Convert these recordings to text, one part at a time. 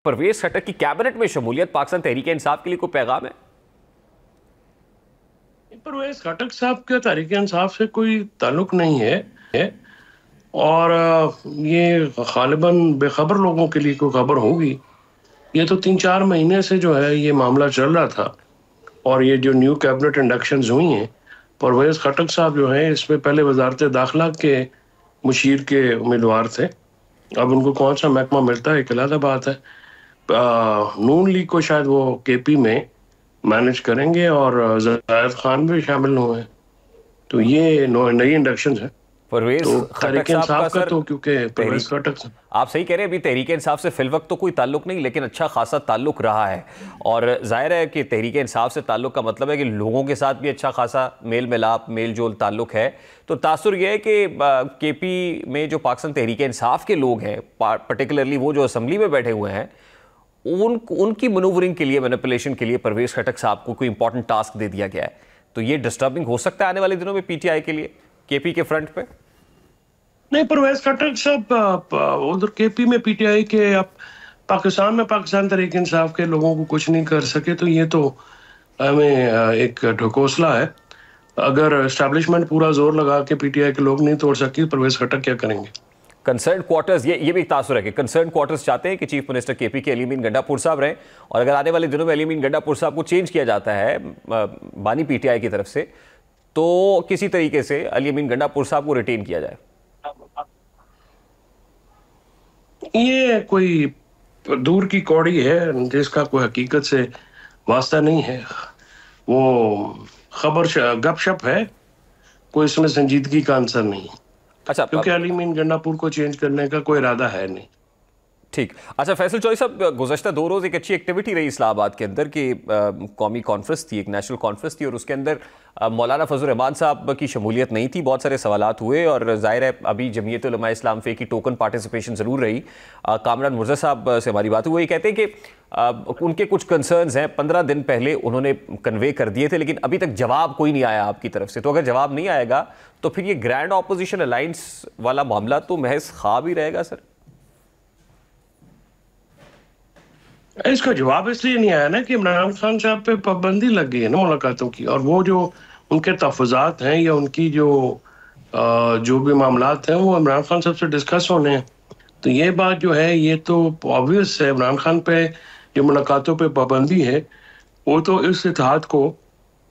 परवेज खट्टर की कैबिनेट में शमूलियत पाकिस्तान तहरीक इंसाफ के लिए कोई पैगाम है? परवेज खट्टर साहब का तहरीक इंसाफ से कोई ताल्लुक नहीं है। और ये गालिबन बेखबर लोगों के लिए कोई खबर होगी। ये तो 3-4 महीने से जो है ये मामला चल रहा था। और ये जो न्यू कैबिनेट इंडक्शंस हुई हैं, परवेज खट्टर साहब जो हैं इसमें पहले वजारत दाखिला के मुशीर के उम्मीदवार थे। अब उनको कौन सा महकमा मिलता है एक अलग बात है। नून लीग को शायद वो केपी में मैनेज करेंगे और जायद खान भी शामिल हुए हैं। तो ये नई इंडक्शन है। परवेज तो खट्टर तहरीक साहब इंसाफ का का सर, तो क्योंकि परवेज खट्टर आप सही कह रहे हैं, अभी तहरीक इंसाफ से फिलवक्त तो कोई ताल्लुक नहीं, लेकिन अच्छा खासा ताल्लुक रहा है। और जाहिर है कि तहरीक इंसाफ से ताल्लुक का मतलब है कि लोगों के साथ भी अच्छा खासा मेल मिलाप मेल जोल ताल्लुक है। तो तासुर यह है कि केपी में जो पाकिस्तान तहरीक इंसाफ के लोग हैं, पर्टिकुलरली वो जो असम्बली में बैठे हुए हैं, उनकी मनूवरिंग के लिए, मैनिपुलेशन के लिए परवेज खट्टर साहब को कोई इंपॉर्टेंट टास्क दे दिया गया है। तो ये डिस्टर्बिंग हो सकता है आने वाले दिनों में पीटीआई के लिए, केपी के फ्रंट पे। नहीं, परवेज खट्टर साहब उधर केपी में पीटीआई के आप पाकिस्तान में पाकिस्तान तहरीक इंसाफ के लोगों को कुछ नहीं कर सके, तो ये तो हमें एक ढकोसला है। अगर एस्टैब्लिशमेंट पूरा जोर लगा के पीटीआई के लोग नहीं तोड़ सके, परवेज खट्टर क्या करेंगे? कंसर्न क्वार्टर्स, ये भी एक तासुर है कि कंसर्न क्वार्टर्स चाहते हैं कि चीफ मिनिस्टर केपी के अली अमीन गंडापुर साहब रहें, और अगर आने वाले दिनों में अली अमीन गंडापुर साहब को चेंज किया जाता है बानी पीटीआई की तरफ से, तो किसी तरीके से अली अमीन गंडापुर साहब को रिटेन किया जाए। ये कोई दूर की कौड़ी है जिसका कोई हकीकत से वास्ता नहीं है। वो खबर गपशप है, कोई इसमें संजीदगी का आंसर नहीं। अच्छा, क्योंकि अली अमीन गंडापुर को चेंज करने का कोई इरादा है नहीं। ठीक। अच्छा फैसल चौधरी साहब, गुज़श्ता 2 रोज़ एक अच्छी एक्टिविटी रही इस्लामाबाद के अंदर कि कौमी कॉन्फ्रेंस थी, एक नेशनल कॉन्फ्रेंस थी, और उसके अंदर मौलाना फजल रहमान साहब की शमूलियत नहीं थी। बहुत सारे सवालात हुए, और ज़ाहिर है अभी जमीयत उलमा इस्लाम फे की टोकन पार्टिसिपेशन ज़रूर रही। कामरान मुर्जा साहब से हमारी बात हुई, ये कहते हैं कि उनके कुछ कंसर्न्स हैं, 15 दिन पहले उन्होंने कन्वे कर दिए थे, लेकिन अभी तक जवाब कोई नहीं आया आपकी तरफ से। तो अगर जवाब नहीं आएगा तो फिर ये ग्रैंड ऑपोजिशन अलायंस वाला मामला तो महज ख्वाब ही रहेगा सर। इसका जवाब इसलिए नहीं आया ना कि इमरान खान साहब पे पाबंदी लग गई है ना मुलाकातों की, और वो जो उनके तहफ़्फ़ुज़ात हैं या उनकी जो भी मामलात हैं वो इमरान खान साहब से डिस्कस होने हैं। तो ये बात जो है ये तो ऑब्वियस है। इमरान खान पे जो मुलाकातों पे पाबंदी है वो तो इस इत्तेहाद को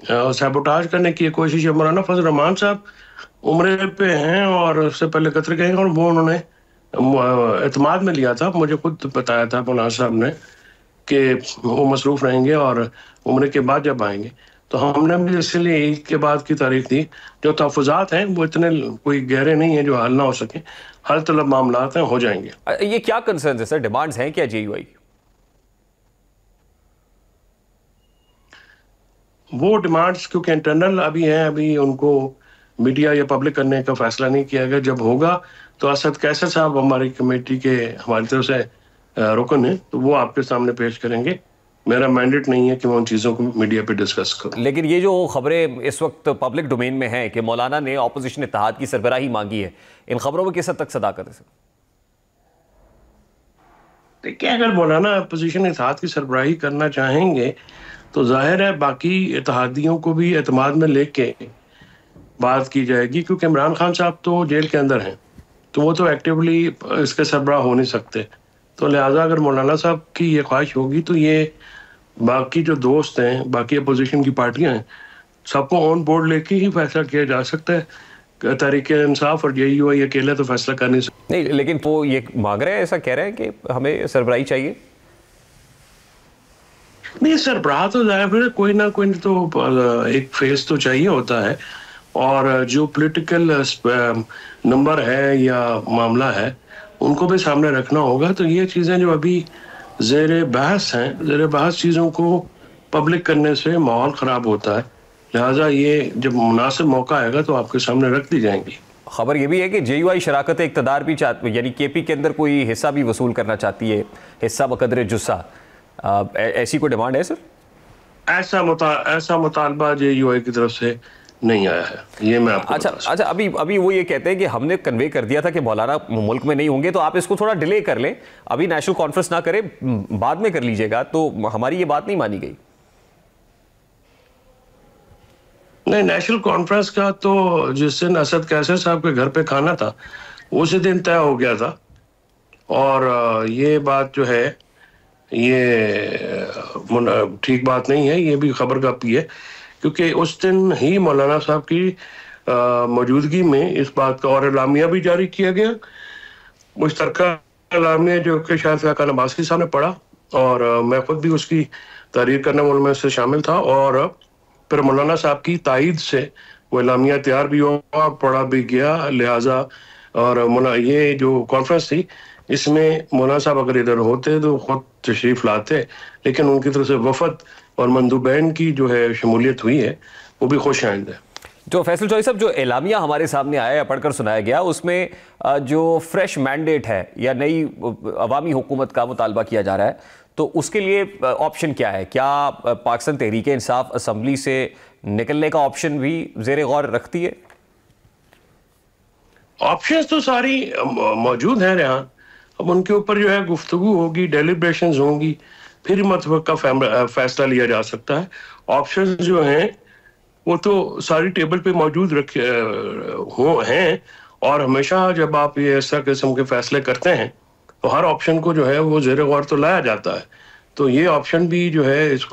सैबोटाज करने की कोशिश है। मौलाना फजल रहमान साहब उम्रे पे हैं और उससे पहले कतर गए, और वो उन्होंने एतमाद में लिया था, मुझे खुद बताया था मौलाना साहब ने कि वो मसरूफ रहेंगे और उम्र के बाद जब आएंगे। तो हमने भी इसलिए ईद के बाद की तारीख दी। जो तहफ़्फ़ुज़ात हैं वो इतने कोई गहरे नहीं है जो हल ना हो सके, हल तलब मामलात हैं, हो जाएंगे। ये क्या कंसर्न है सर, डिमांड्स हैं क्या जेयूआई? वो डिमांड्स क्योंकि इंटरनल अभी हैं, अभी उनको मीडिया या पब्लिक करने का फैसला नहीं किया गया। जब होगा तो असद कैसर साहब हमारी कमेटी के हमारी तरफ से रुकन है, तो वो आपके सामने पेश करेंगे। मेरा मैंडेट नहीं है कि मैं उन चीज़ों को मीडिया पे डिस्कस करूं। लेकिन ये जो खबरें इस वक्त पब्लिक डोमेन में हैं कि मौलाना ने ऑपोजिशन इत्तेहाद की सरबराही मांगी है, इन खबरों में किस हद तक सदाकत है सर? देखिए, अगर मौलाना अपोजिशन इत्तेहाद की सरबराही करना चाहेंगे तो जाहिर है बाकी इत्तेहादियों को भी एतमाद में लेके बात की जाएगी, क्योंकि इमरान खान साहब तो जेल के अंदर हैं, तो वो तो एक्टिवली इसके सरबराह हो नहीं सकते। तो लिहाजा अगर मौलाना साहब की ये ख्वाहिश होगी तो ये बाकी जो दोस्त हैं, बाकी अपोजिशन की पार्टियां हैं, सबको ऑन बोर्ड लेके ही फैसला किया जा सकता है। तहरीक इंसाफ और जेयूआई अकेले तो फैसला कर नहीं सकते। नहीं, लेकिन वो ये मांग रहे हैं, ऐसा कह रहे हैं कि हमें सरबराही चाहिए। नहीं, सरबराह तो जाहिर कोई ना कोई तो एक फेस तो चाहिए होता है, और जो पॉलिटिकल नंबर है या मामला है उनको भी सामने रखना होगा। तो ये चीज़ें जो अभी ज़ेरे बहस हैं, ज़ेरे बहस चीज़ों को पब्लिक करने से माहौल ख़राब होता है। लिहाजा ये जब मुनासिब मौका आएगा तो आपके सामने रख दी जाएंगी। खबर ये भी है कि जेयूआई शराकत इक़्तिदार भी चाहती, यानी केपी के अंदर कोई हिस्सा भी वसूल करना चाहती है, हिस्सा बकदर जुस्सा। ऐसी कोई डिमांड है सर? ऐसा मुतालबा जेयूआई की तरफ से नहीं आया है, ये मैं आपको अच्छा बता सकता अच्छा, अभी अभी वो ये कहते हैं कि हमने कन्वे कर दिया था कि मौलाना मुल्क में नहीं होंगे, तो आप इसको थोड़ा डिले कर लें, अभी नेशनल कॉन्फ्रेंस ना करें, बाद में कर लीजिएगा। तो हमारी ये बात नहीं मानी गई। नहीं, नेशनल कॉन्फ्रेंस का तो जिस दिन असद कैसर साहब के घर पे खाना था उसी दिन तय हो गया था। और ये बात जो है ये ठीक बात नहीं है, ये भी खबर कापी है, क्योंकि उस दिन ही मौलाना साहब की मौजूदगी में इस बात का और एलामिया भी जारी किया गया, मुश्तरका एलामिया, जो कि शायद फ़ाक़ा नबासी साहब ने पढ़ा, और मैं खुद भी उसकी तहरीर करने वालों में से शामिल था। और फिर मौलाना साहब की तायद से वो एलामिया तैयार भी हुआ, पढ़ा भी गया, लिहाजा और ये जो कॉन्फ्रेंस थी इसमें मौलाना साहब अगर इधर होते तो खुद तशरीफ लाते, लेकिन उनकी तरफ से वफद और मंदूबैन की जो है शमूलियत हुई है वो भी खुश आइंद है। जो फैसल चौधरी साहब, जो एलामिया हमारे सामने आया या पढ़कर सुनाया गया, उसमें जो फ्रेश मैंडेट है या नई अवामी हुकूमत का मुतालबा किया जा रहा है, तो उसके लिए ऑप्शन क्या है? क्या पाकिस्तान तहरीक इंसाफ असम्बली से निकलने का ऑप्शन भी ज़ेर गौर रखती है? ऑप्शंस तो सारी मौजूद हैं रेहान। अब उनके ऊपर जो है गुफ्तगू होगी, डेलिब्रेशंस होंगी, फिर मतवक्का फैसला लिया जा सकता है। ऑप्शंस जो हैं वो तो सारी टेबल पे मौजूद रखे हैं, और हमेशा जब आप ये ऐसा किस्म के फैसले करते हैं तो हर ऑप्शन को जो है वो ज़ेर गौर तो लाया जाता है। तो ये ऑप्शन भी जो है इस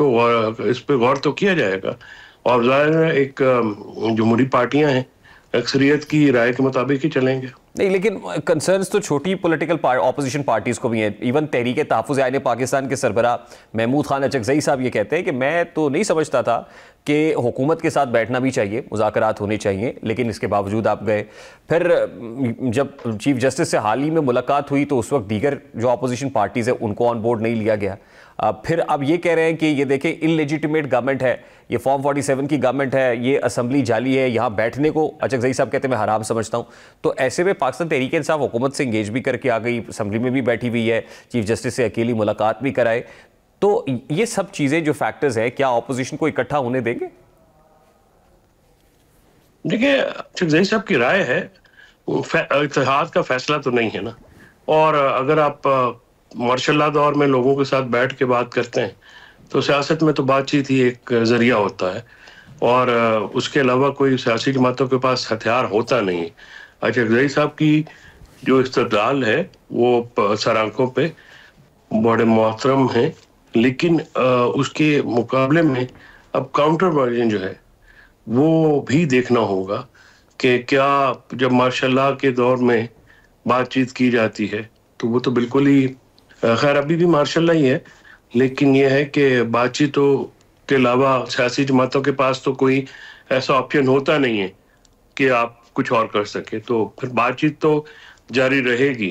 पे गौर तो किया जाएगा। और ज़ाहिर है एक जमहूरी पार्टियां हैं, अक्सरियत की राय के मुताबिक ही चलेंगे। नहीं, लेकिन कंसर्न्स तो छोटी पॉलिटिकल ऑपोजिशन पार्टीज को भी हैं। इवन तहरीक तहफ़्फ़ुज़ आईन पाकिस्तान के सरबरा महमूद खान अचकज़ई साहब ये कहते हैं कि मैं तो नहीं समझता था कि हुकूमत के साथ बैठना भी चाहिए, मुज़ाकरात होने चाहिए, लेकिन इसके बावजूद आप गए। फिर जब चीफ जस्टिस से हाल ही में मुलाकात हुई तो उस वक्त दीगर जो अपोजिशन पार्टीज़ है उनको ऑन बोर्ड नहीं लिया गया। फिर अब ये कह रहे हैं कि ये देखें इललेजिटिमेट गवर्नमेंट है, ये फॉर्म 47 की गवर्नमेंट है, ये असम्बली जाली है, यहाँ बैठने को अचकज़ई साहब कहते हैं मैं हराम समझता हूँ। तो ऐसे में पाकिस्तान तहरीक इंसाफ हुकूमत से इंगेज भी करके आ गई, असम्बली में भी बैठी हुई है, चीफ जस्टिस से अकेली मुलाकात भी कराए। तो ये सब चीज़ें जो फैक्टर्स हैं, क्या अपोजिशन को इकट्ठा होने देंगे? देखिए, अचकज़ई साहब की राय है, इत्तेहाद का फैसला तो नहीं है ना। और अगर आप मार्शल लॉ दौर में लोगों के साथ बैठ के बात करते हैं तो सियासत में तो बातचीत ही एक जरिया होता है, और उसके अलावा कोई सियासी जमातों के पास हथियार होता नहीं है। अचकज़ई साहब की जो इस्तदलाल है वो सर आंखों पे बड़े मोहतरम हैं, लेकिन उसके मुकाबले में अब काउंटर वर्जन जो है वो भी देखना होगा कि क्या जब मार्शल लॉ के दौर में बातचीत की जाती है तो वो तो बिल्कुल ही खैर अभी भी मार्शल लॉ ही है, लेकिन ये है कि बातचीतों के अलावा सियासी जमातों के पास तो कोई ऐसा ऑप्शन होता नहीं है कि आप कुछ और कर सके, तो फिर बातचीत तो जारी रहेगी।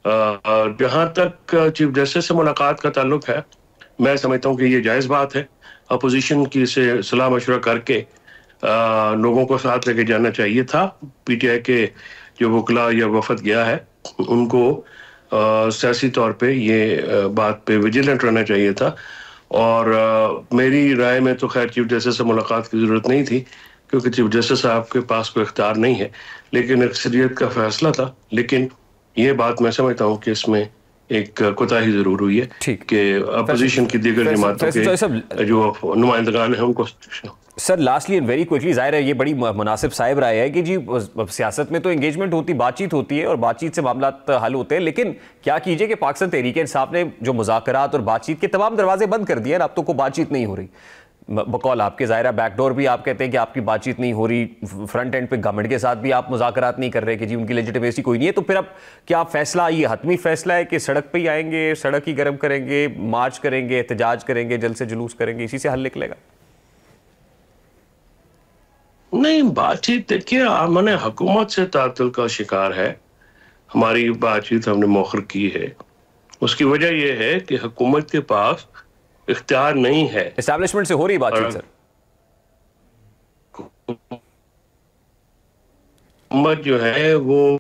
जहां तक चीफ जस्टिस से मुलाकात का ताल्लुक है, मैं समझता हूँ कि ये जायज़ बात है। अपोजिशन की से सलाह मशवरा करके लोगों को साथ लेके जाना चाहिए था। पीटीआई के जो वकला या वफद गया है उनको सियासी तौर पे ये बात पे विजिलेंट रहना चाहिए था। और मेरी राय में तो खैर चीफ जस्टिस से मुलाकात की ज़रूरत नहीं थी, क्योंकि चीफ जस्टिस साहब के पास कोई इख्तियार नहीं है, लेकिन अक्सरियत का फैसला था। लेकिन ये बात मैं समझता हूँ कि इसमें एक कोताही जरूर हुई है कि अपोजिशन की दीगर जमातों के जो नुमाइंदगान हैं उनको। Sir lastly and very quickly, जाहिर है ये बड़ी मुनासिब साहिब राय है कि जी सियासत में तो एंगेजमेंट होती, बातचीत होती है और बातचीत से मामला हल होते हैं, लेकिन क्या कीजिए कि पाकिस्तान तहरीक इंसाफ ने जो मुज़ाकरात और बातचीत के तमाम दरवाजे बंद कर दिए, अब तो कोई बातचीत नहीं हो रही। बकौल आपके ज़ाहिर बैकडोर भी आप कहते हैं कि आपकी बातचीत नहीं हो रही, फ्रंट एंड पे गवर्नमेंट के साथ भी आप मुज़ाकरात नहीं कर रहे कि जी उनकी लेजिटिमेसी कोई नहीं है। तो फिर अब क्या फैसला, ये हतमी फैसला है कि सड़क पे ही आएंगे, सड़क ही गर्म करेंगे, मार्च करेंगे, एहतजाज करेंगे, जल से जुलूस करेंगे, इसी से हल निकलेगा? नहीं, बातचीत देखिए हमने हुकूमत से तातुल का शिकार है। हमारी बातचीत हमने मौखर की है, उसकी वजह यह है कि हुकूमत के पास इख्तियार नहीं है। एस्टैब्लिशमेंट से हो रही बातचीत सर? हुकूमत जो है वो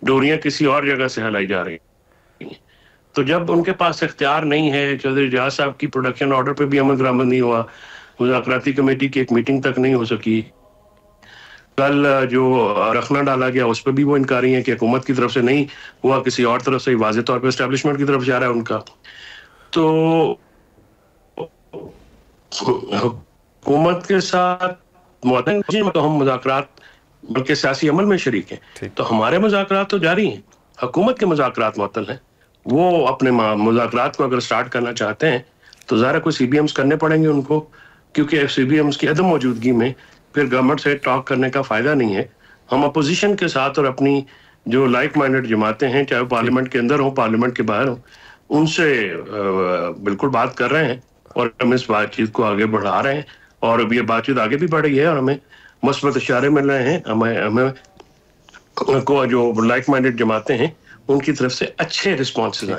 डोरियां किसी और जगह से हिलाई जा रही है, तो जब उनके पास इख्तियार नहीं है, चौधरी जहाज साहब की प्रोडक्शन ऑर्डर पे भी अमल दरामद नहीं हुआ, मुज़ाकराती कमेटी की एक मीटिंग तक नहीं हो सकी, कल जो रखना डाला गया उस पर भी वो इनकारी हैं कि हुकूमत की तरफ से नहीं हुआ, किसी और तरफ से वाज़ेह तौर पे एस्टेब्लिशमेंट की तरफ जा रहा है उनका। तो हुकूमत के साथ तो हम मुज़ाकरात बल्कि सियासी अमल में शरीक हैं, तो हमारे मुज़ाकरात तो जारी हैं, हुकूमत के मुज़ाकरात मुअत्तल हैं। वो अपने मुज़ाकरात को अगर स्टार्ट करना चाहते हैं तो ज़ाहिर कोई CBMs करने पड़ेंगे उनको, क्योंकि CBMs की अदम मौजूदगी में फिर गवर्नमेंट से टॉक करने का फ़ायदा नहीं है। हम अपोजिशन के साथ और अपनी जो लाइक माइंडेड जमातें हैं, चाहे पार्लियामेंट के अंदर हो पार्लियामेंट के बाहर हो, उनसे बिल्कुल बात कर रहे हैं और हम इस बातचीत को आगे बढ़ा रहे हैं और अब ये बातचीत आगे भी बढ़ रही है और हमें मुस्बत इशारे मिल रहे हैं। हमें को जो लाइक माइंडेड जमातें हैं उनकी तरफ से अच्छे रिस्पॉन्सेज आए।